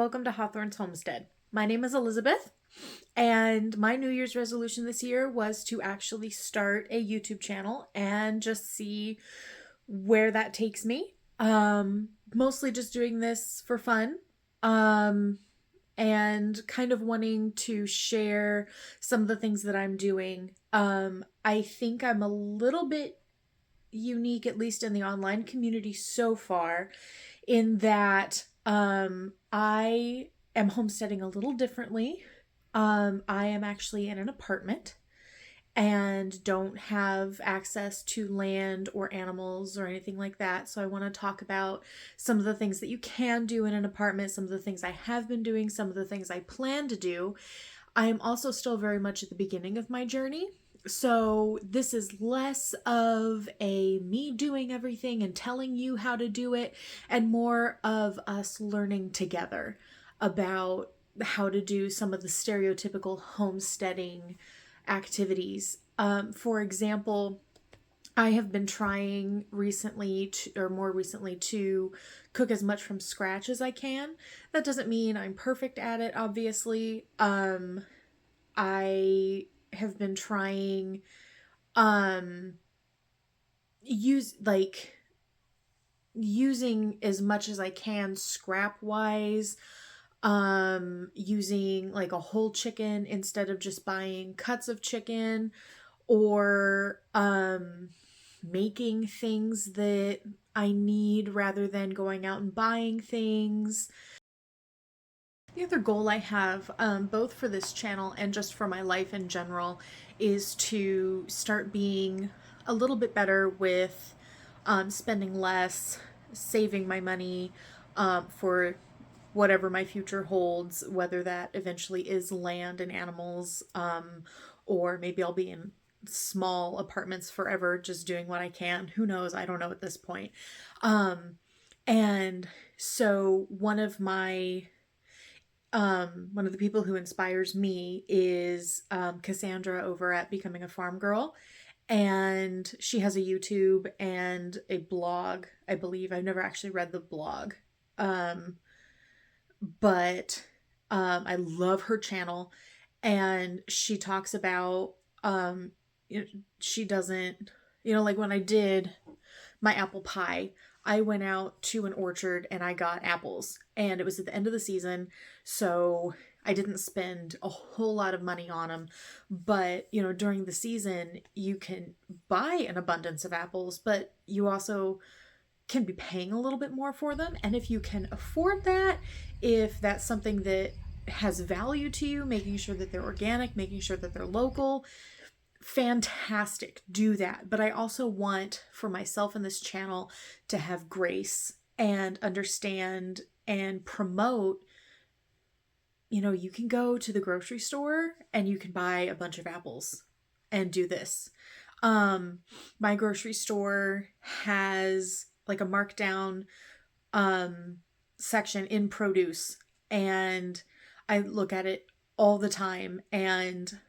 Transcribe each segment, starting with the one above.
welcome to Hawthorne's Homestead. My name is Elizabeth, and my New Year's resolution this year was to actually start a YouTube channel and just see where that takes me. Mostly just doing this for fun, and kind of wanting to share some of the things that I'm doing. I think I'm a little bit unique, at least in the online community so far, in that I am homesteading a little differently. I am actually in an apartment and don't have access to land or animals or anything like that. So I want to talk about some of the things that you can do in an apartment, some of the things I have been doing, some of the things I plan to do. I am also still very much at the beginning of my journey. So this is less of a me doing everything and telling you how to do it, and more of us learning together about how to do some of the stereotypical homesteading activities. For example, I have been trying more recently to cook as much from scratch as I can. That doesn't mean I'm perfect at it, obviously. I have been trying using as much as I can scrap wise, using like a whole chicken instead of just buying cuts of chicken, or making things that I need rather than going out and buying things. The other goal I have, both for this channel and just for my life in general, is to start being a little bit better with spending less, saving my money for whatever my future holds, whether that eventually is land and animals, or maybe I'll be in small apartments forever just doing what I can. Who knows? I don't know at this point. And so one of the people who inspires me is Cassandra over at Becoming a Farm Girl. And she has a YouTube and a blog, I believe. I've never actually read the blog. But I love her channel. And she talks about, she doesn't, like when I did my apple pie, I went out to an orchard and I got apples, and it was at the end of the season, so I didn't spend a whole lot of money on them. But, during the season, you can buy an abundance of apples, but you also can be paying a little bit more for them. And if you can afford that, if that's something that has value to you, making sure that they're organic, making sure that they're local, fantastic, do that. But I also want for myself in this channel to have grace and understand and promote, you can go to the grocery store and you can buy a bunch of apples and do this. My grocery store has like a markdown section in produce, and I look at it all the time, and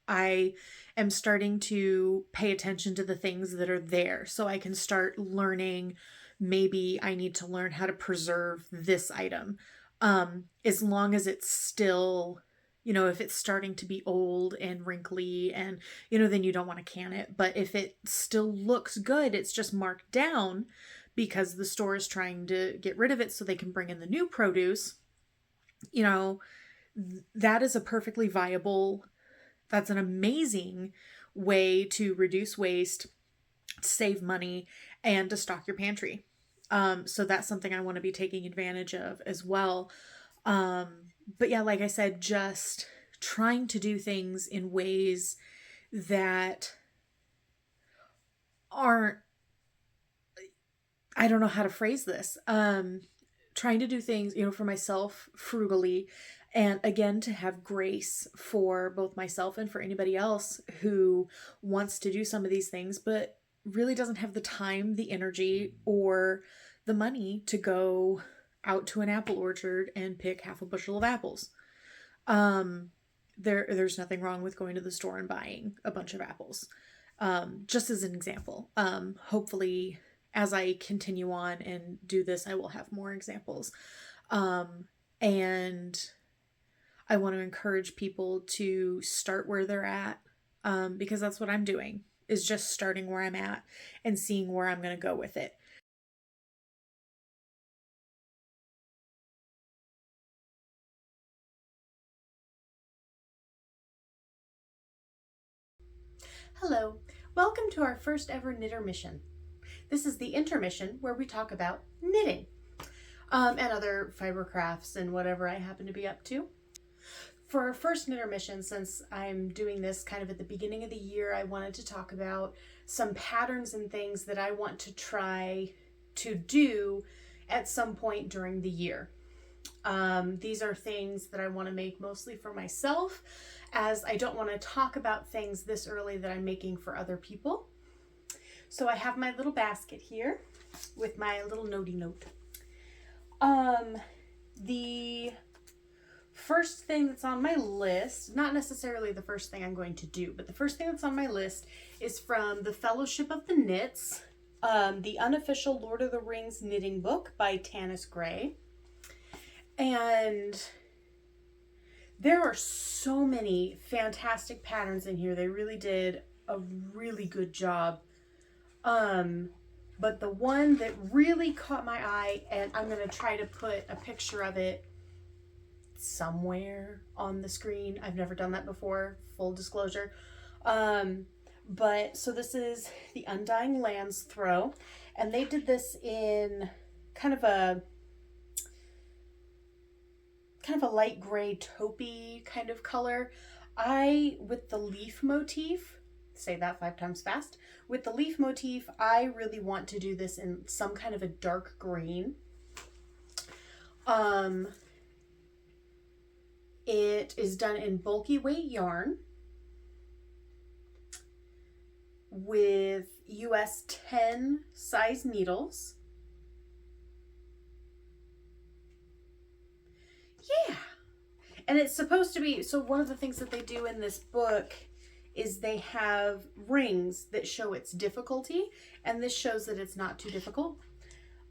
I am starting to pay attention to the things that are there so I can start learning. Maybe I need to learn how to preserve this item. As long as it's still, if it's starting to be old and wrinkly and, then you don't want to can it. But if it still looks good, it's just marked down because the store is trying to get rid of it so they can bring in the new produce, that is a perfectly viable, that's an amazing way to reduce waste, save money, and to stock your pantry. So that's something I want to be taking advantage of as well. But yeah, like I said, just trying to do things in ways that aren't, I don't know how to phrase this. Trying to do things, for myself frugally, and again, to have grace for both myself and for anybody else who wants to do some of these things, but really doesn't have the time, the energy, or the money to go out to an apple orchard and pick half a bushel of apples. There's nothing wrong with going to the store and buying a bunch of apples. Just as an example. Hopefully, as I continue on and do this, I will have more examples. And I want to encourage people to start where they're at, because that's what I'm doing, is just starting where I'm at and seeing where I'm going to go with it. Hello, welcome to our first ever knittermission. This is the intermission where we talk about knitting and other fiber crafts and whatever I happen to be up to. For our first knittermission, since I'm doing this kind of at the beginning of the year, I wanted to talk about some patterns and things that I want to try to do at some point during the year. These are things that I want to make mostly for myself, as I don't want to talk about things this early that I'm making for other people. So I have my little basket here with my little notey note. The first thing that's on my list, not necessarily the first thing I'm going to do, but the first thing that's on my list is from the Fellowship of the Knits, the unofficial Lord of the Rings knitting book by Tanis Gray. And there are so many fantastic patterns in here. They really did a really good job. But the one that really caught my eye, and I'm going to try to put a picture of it somewhere on the screen. I've never done that before, full disclosure. But so this is the Undying Lands throw, and they did this in kind of a light gray taupey kind of color. With the leaf motif, say that 5 times fast, with the leaf motif, I really want to do this in some kind of a dark green. It is done in bulky weight yarn with US 10 size needles. Yeah. And it's supposed to be, so one of the things that they do in this book is they have rings that show its difficulty, and this shows that it's not too difficult.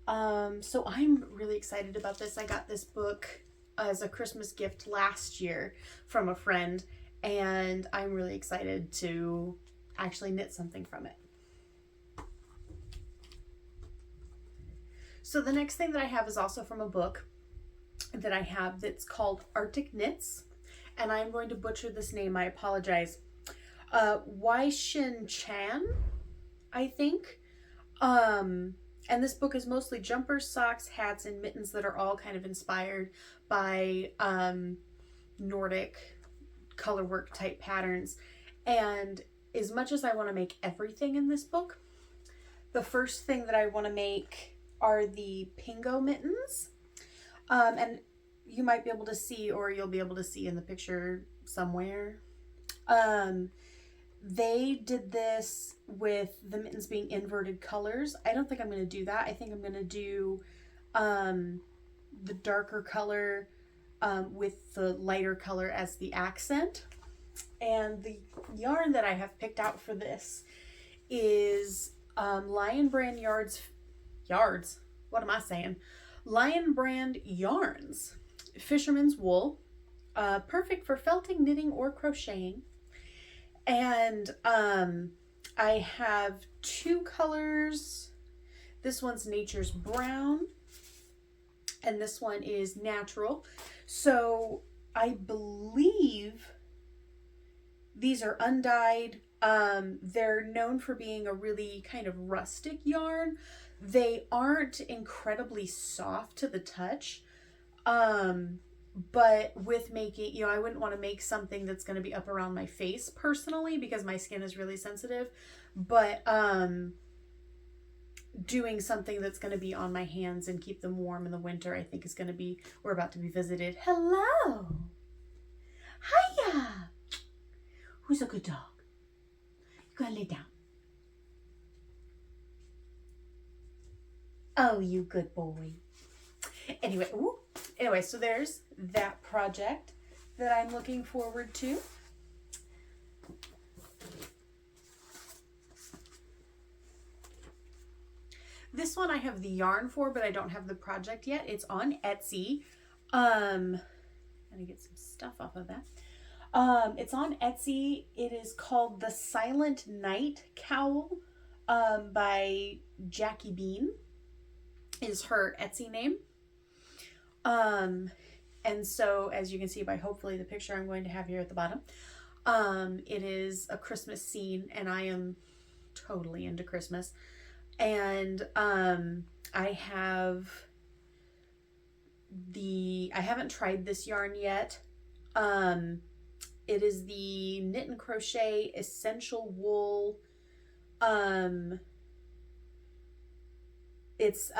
So I'm really excited about this. I got this book as a Christmas gift last year from a friend, and I'm really excited to actually knit something from it. So the next thing that I have is also from a book that I have that's called Arctic Knits, and I'm going to butcher this name, I apologize. Weishin Chan, I think. And this book is mostly jumpers, socks, hats, and mittens that are all kind of inspired by Nordic colorwork type patterns. And as much as I want to make everything in this book, the first thing that I want to make are the Pingo mittens. And you might be able to see, or you'll be able to see in the picture somewhere. They did this with the mittens being inverted colors. I don't think I'm going to do that. I think I'm going to do the darker color with the lighter color as the accent. And the yarn that I have picked out for this is Lion Brand Yards. What am I saying? Lion Brand Yarns. Fisherman's wool. Perfect for felting, knitting, or crocheting. And I have 2 colors. This one's Nature's Brown, and this one is Natural. So I believe these are undyed. They're known for being a really kind of rustic yarn. They aren't incredibly soft to the touch. But with making, I wouldn't want to make something that's going to be up around my face personally, because my skin is really sensitive. But doing something that's going to be on my hands and keep them warm in the winter, I think is going to be, we're about to be visited. Hello. Hiya. Who's a good dog? You gotta lay down. Oh, you good boy. Anyway, so there's that project that I'm looking forward to. This one I have the yarn for, but I don't have the project yet. It's on Etsy. Gonna get some stuff off of that. It's on Etsy. It is called The Silent Night Cowl, by Jackie Bean is her Etsy name. And so as you can see by hopefully the picture I'm going to have here at the bottom, it is a Christmas scene, and I am totally into Christmas. And I haven't tried this yarn yet. It is the Knit and Crochet Essential Wool. It's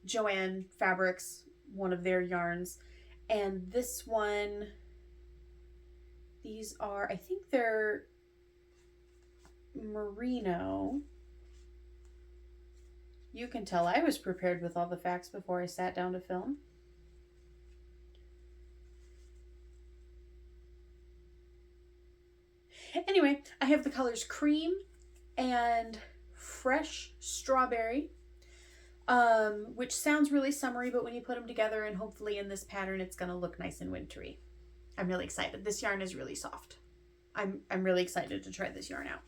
Joanne Fabrics, one of their yarns. And this one, these are, I think they're merino. You can tell I was prepared with all the facts before I sat down to film. Anyway, I have the colors cream and fresh strawberry, which sounds really summery, but when you put them together and hopefully in this pattern, it's going to look nice and wintry. I'm really excited. This yarn is really soft. I'm really excited to try this yarn out.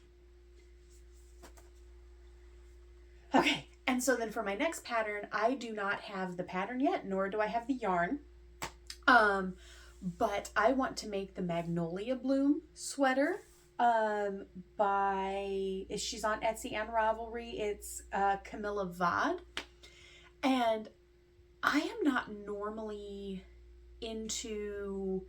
Okay, and so then for my next pattern, I do not have the pattern yet, nor do I have the yarn. But I want to make the Magnolia Bloom sweater. She's on Etsy and Ravelry. It's Camilla Vod. And I am not normally into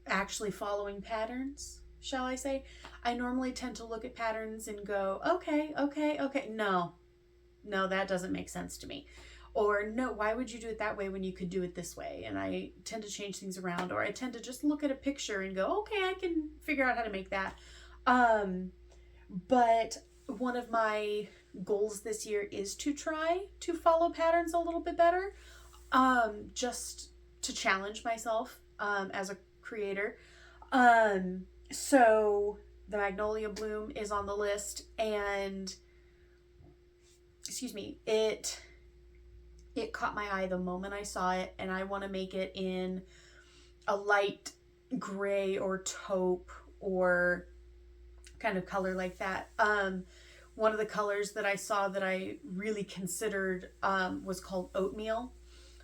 actually following patterns, shall I say. I normally tend to look at patterns and go, okay. No, that doesn't make sense to me. Or no, why would you do it that way when you could do it this way? And I tend to change things around, or I tend to just look at a picture and go, okay, I can figure out how to make that. But one of my goals this year is to try to follow patterns a little bit better, just to challenge myself as a creator. So the Magnolia Bloom is on the list, and it caught my eye the moment I saw it, and I want to make it in a light gray or taupe or kind of color like that. One of the colors that I saw that I really considered was called Oatmeal,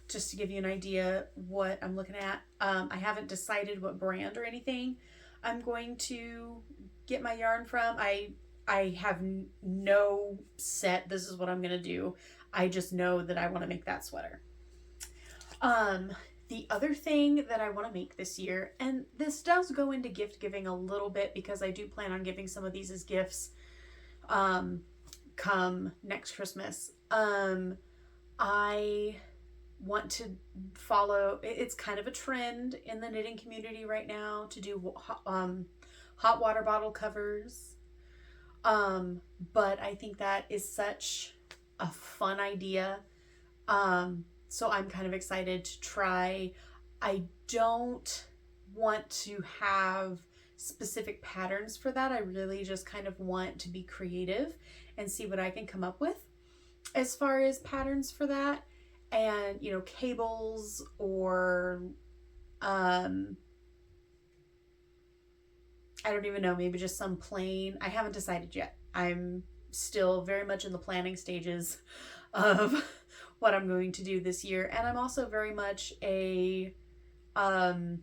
just to give you an idea what I'm looking at. I haven't decided what brand or anything I'm going to get my yarn from. I have no set, this is what I'm going to do. I just know that I want to make that sweater. The other thing that I want to make this year, and this does go into gift giving a little bit because I do plan on giving some of these as gifts come next Christmas. I want to follow, it's kind of a trend in the knitting community right now to do hot water bottle covers. But I think that is such a fun idea. So I'm kind of excited to try. I don't want to have specific patterns for that. I really just kind of want to be creative and see what I can come up with as far as patterns for that. And, you know, cables or, I don't even know, maybe just some plain, I haven't decided yet. I'm still very much in the planning stages of what I'm going to do this year. And I'm also very much a, oh,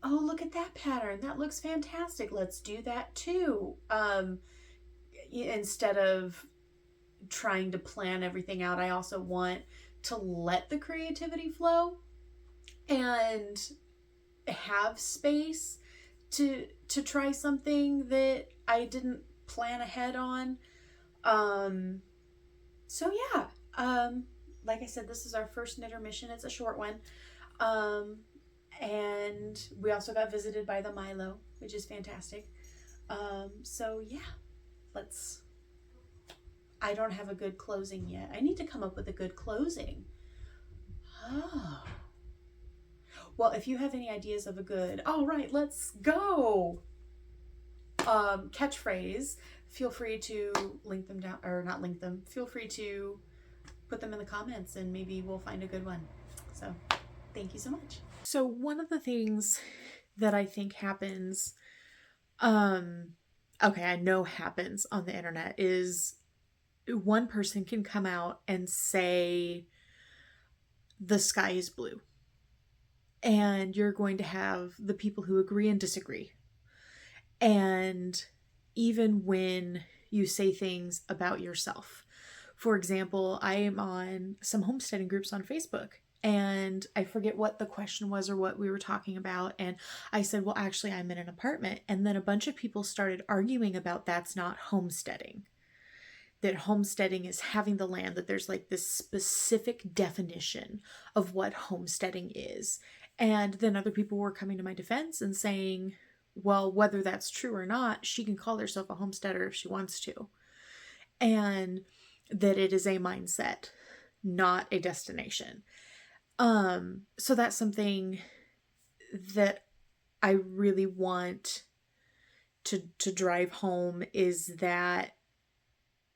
look at that pattern. That looks fantastic. Let's do that too. Instead of trying to plan everything out, I also want to let the creativity flow and have space to try something that I didn't plan ahead on. So yeah, like I said, this is our first knitter mission. It's a short one. And we also got visited by the Milo, which is fantastic. So yeah, I don't have a good closing yet. I need to come up with a good closing. Oh. Well, if you have any ideas of a good, all right, let's go, catchphrase feel free to link them down, or not link them, feel free to put them in the comments and maybe we'll find a good one. So thank you so much. So one of the things that I think happens, okay, I know happens on the internet is one person can come out and say the sky is blue. And you're going to have the people who agree and disagree. And even when you say things about yourself. For example, I am on some homesteading groups on Facebook, and I forget what the question was or what we were talking about. And I said, well, actually, I'm in an apartment. And then a bunch of people started arguing about that's not homesteading. That homesteading is having the land, that there's like this specific definition of what homesteading is. And then other people were coming to my defense and saying, well, whether that's true or not, she can call herself a homesteader if she wants to. And that it is a mindset, not a destination. So that's something that I really want to drive home, is that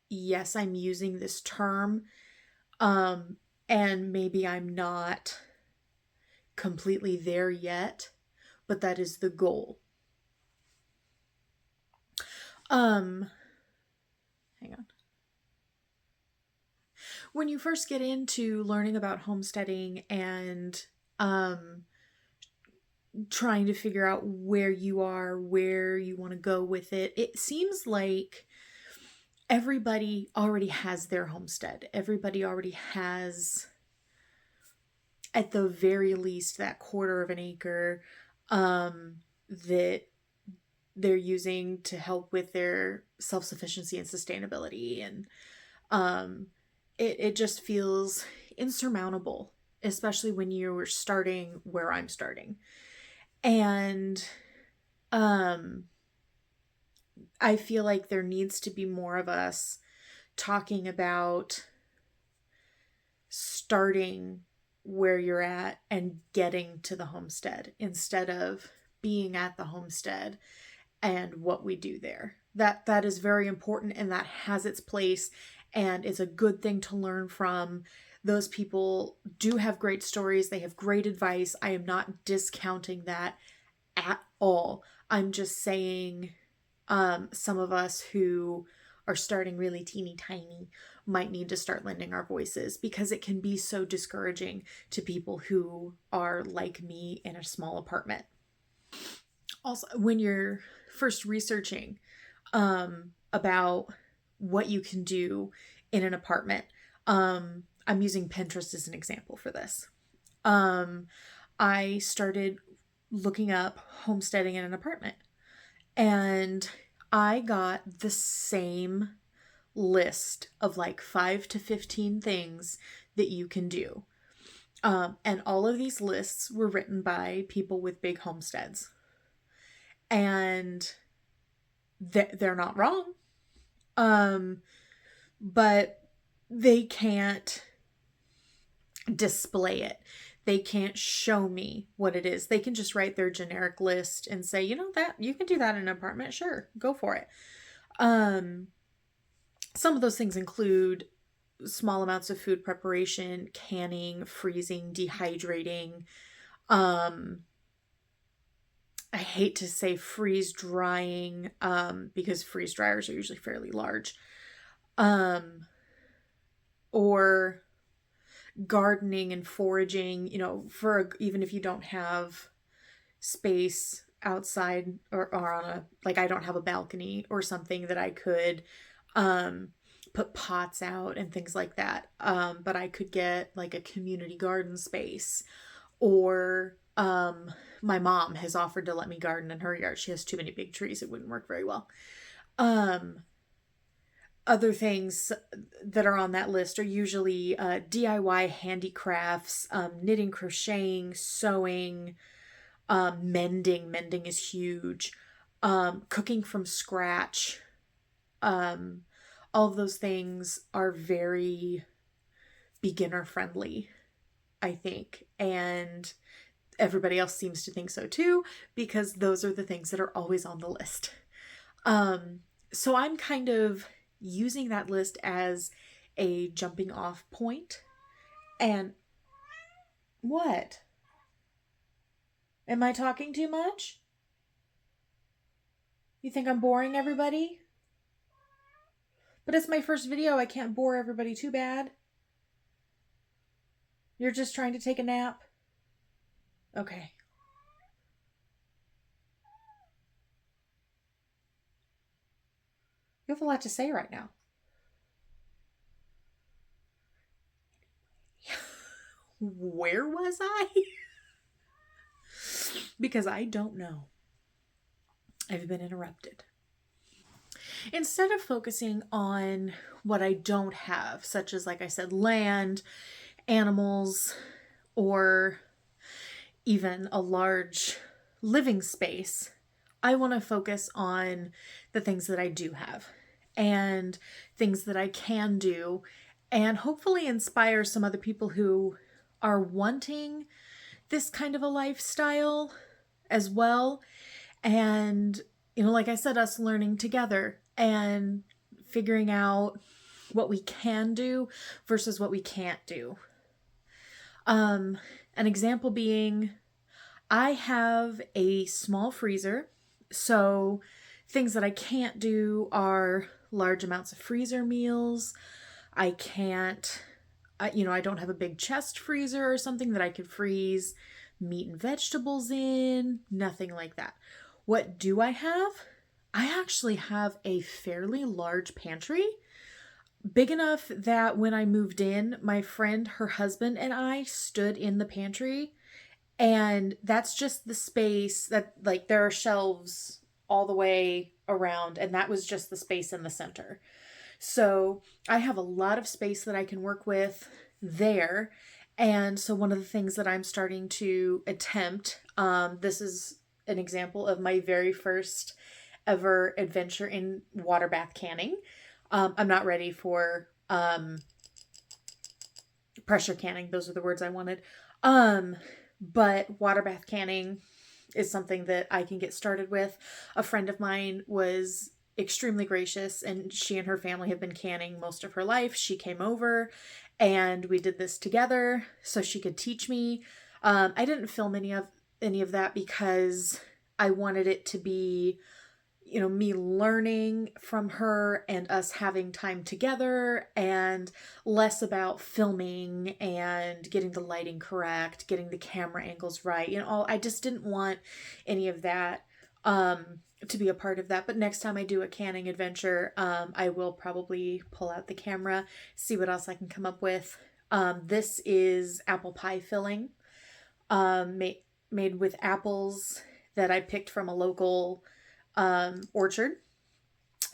yes, I'm using this term, and maybe I'm not completely there yet, but that is the goal. Hang on. When you first get into learning about homesteading and trying to figure out where you are, where you want to go with it, it seems like everybody already has their homestead. Everybody already has, at the very least, that 1/4 of an acre that they're using to help with their self-sufficiency and sustainability. And it just feels insurmountable, especially when you're starting where I'm starting. And I feel like there needs to be more of us talking about starting where you're at and getting to the homestead instead of being at the homestead and what we do there. That is very important, and that has its place, and it's a good thing to learn from. Those people do have great stories. They have great advice. I am not discounting that at all. I'm just saying some of us who are starting really teeny tiny might need to start lending our voices, because it can be so discouraging to people who are like me in a small apartment. Also, when you're first researching about what you can do in an apartment, I'm using Pinterest as an example for this. I started looking up homesteading in an apartment, and I got the same list of like 5 to 15 things that you can do. And all of these lists were written by people with big homesteads. And they're not wrong. But they can't display it. They can't show me what it is. They can just write their generic list and say, you know, that you can do that in an apartment. Sure, go for it. Some of those things include small amounts of food preparation, canning, freezing, dehydrating. I hate to say freeze drying, because freeze dryers are usually fairly large. Or gardening and foraging, you know, even if you don't have space outside or on a, like I don't have a balcony or something that I could put pots out and things like that. But I could get like a community garden space, or my mom has offered to let me garden in her yard. She has too many big trees. It wouldn't work very well. Other things that are on that list are usually DIY handicrafts, knitting, crocheting, sewing, mending. Mending is huge. Cooking from scratch. All of those things are very beginner friendly, I think. And everybody else seems to think so too, because those are the things that are always on the list. So I'm kind of using that list as a jumping off point. And what? Am I talking too much? You think I'm boring everybody? But it's my first video. I can't bore everybody too bad. You're just trying to take a nap? Okay. You have a lot to say right now. Where was I? Because I don't know. I've been interrupted. Instead of focusing on what I don't have, such as, like I said, land, animals, or even a large living space, I want to focus on the things that I do have and things that I can do, and hopefully inspire some other people who are wanting this kind of a lifestyle as well. And, you know, like I said, us learning together and figuring out what we can do versus what we can't do. An example being, I have a small freezer, so things that I can't do are large amounts of freezer meals. I can't, I don't have a big chest freezer or something that I could freeze meat and vegetables in, nothing like that. What do I have? I actually have a fairly large pantry, big enough that when I moved in, my friend, her husband, and I stood in the pantry, and that's just the space that, like, there are shelves all the way around, and that was just the space in the center. So I have a lot of space that I can work with there. And so one of the things that I'm starting to attempt, this is an example of my very first ever adventure in water bath canning. I'm not ready for pressure canning. Those are the words I wanted. But water bath canning is something that I can get started with. A friend of mine was extremely gracious, and she and her family have been canning most of her life. She came over and we did this together so she could teach me. I didn't film any of that because I wanted it to be, you know, me learning from her and us having time together, and less about filming and getting the lighting correct, getting the camera angles right. You know, I just didn't want any of that to be a part of that. But next time I do a canning adventure, I will probably pull out the camera, see what else I can come up with. This is apple pie filling, made with apples that I picked from a local orchard.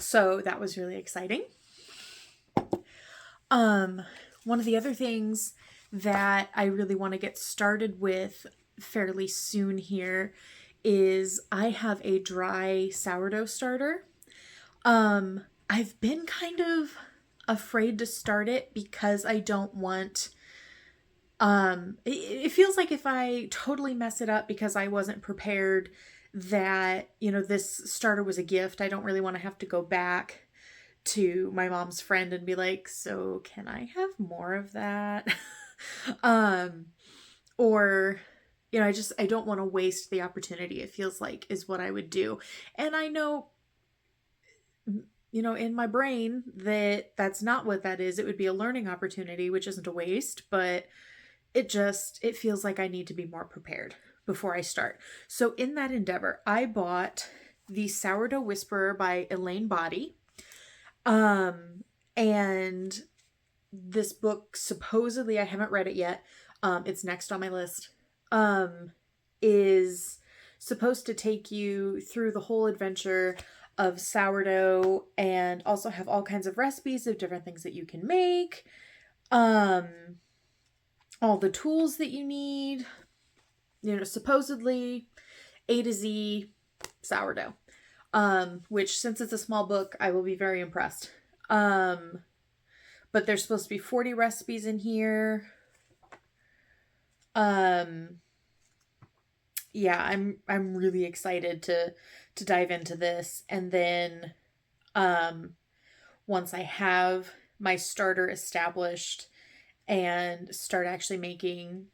So that was really exciting. One of the other things that I really want to get started with fairly soon here is I have a dry sourdough starter. I've been kind of afraid to start it because I don't want, it feels like if I totally mess it up because I wasn't prepared that, you know, this starter was a gift, I don't really want to have to go back to my mom's friend and be like, so can I have more of that? Or, you know, I don't want to waste the opportunity, it feels like, is what I would do. And I know, you know, in my brain that that's not what that is. It would be a learning opportunity, which isn't a waste, but it feels like I need to be more prepared before I start. So in that endeavor, I bought the Sourdough Whisperer by Elaine Boddy. And this book, supposedly, I haven't read it yet, it's next on my list, is supposed to take you through the whole adventure of sourdough and also have all kinds of recipes of different things that you can make, all the tools that you need, you know, supposedly A to Z sourdough, which, since it's a small book, I will be very impressed. But there's supposed to be 40 recipes in here. Yeah, I'm really excited to dive into this. And then Once I have my starter established and start actually making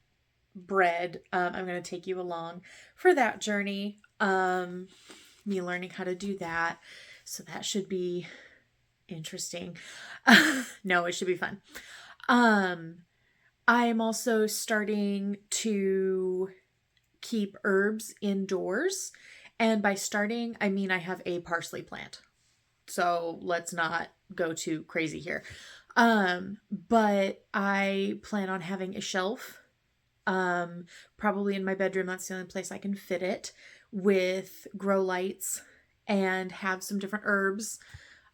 bread, I'm going to take you along for that journey. Me learning how to do that. So that should be interesting. No, it should be fun. I'm also starting to keep herbs indoors. And by starting, I mean I have a parsley plant. So let's not go too crazy here. But I plan on having a shelf, probably in my bedroom. That's the only place I can fit it, with grow lights, and have some different herbs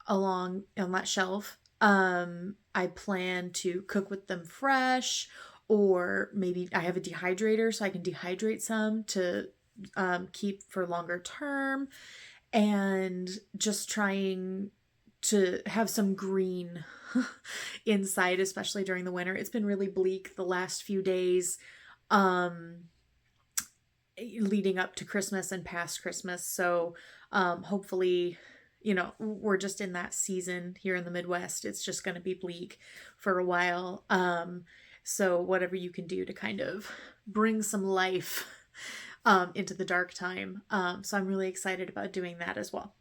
along on that shelf. I plan to cook with them fresh, or maybe I have a dehydrator so I can dehydrate some to keep for longer term, and just trying to have some green inside, especially during the winter. It's been really bleak the last few days leading up to Christmas and past Christmas. So hopefully, we're just in that season here in the Midwest. It's just going to be bleak for a while. So whatever you can do to kind of bring some life into the dark time. So I'm really excited about doing that as well.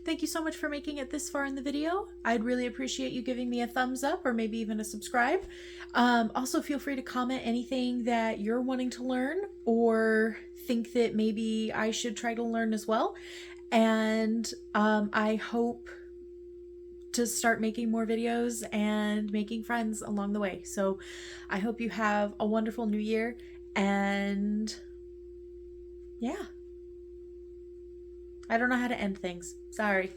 Thank you so much for making it this far in the video. I'd really appreciate you giving me a thumbs up, or maybe even a subscribe. Also, feel free to comment anything that you're wanting to learn or think that maybe I should try to learn as well. And I hope to start making more videos and making friends along the way. So I hope you have a wonderful new year, and yeah. I don't know how to end things. Sorry.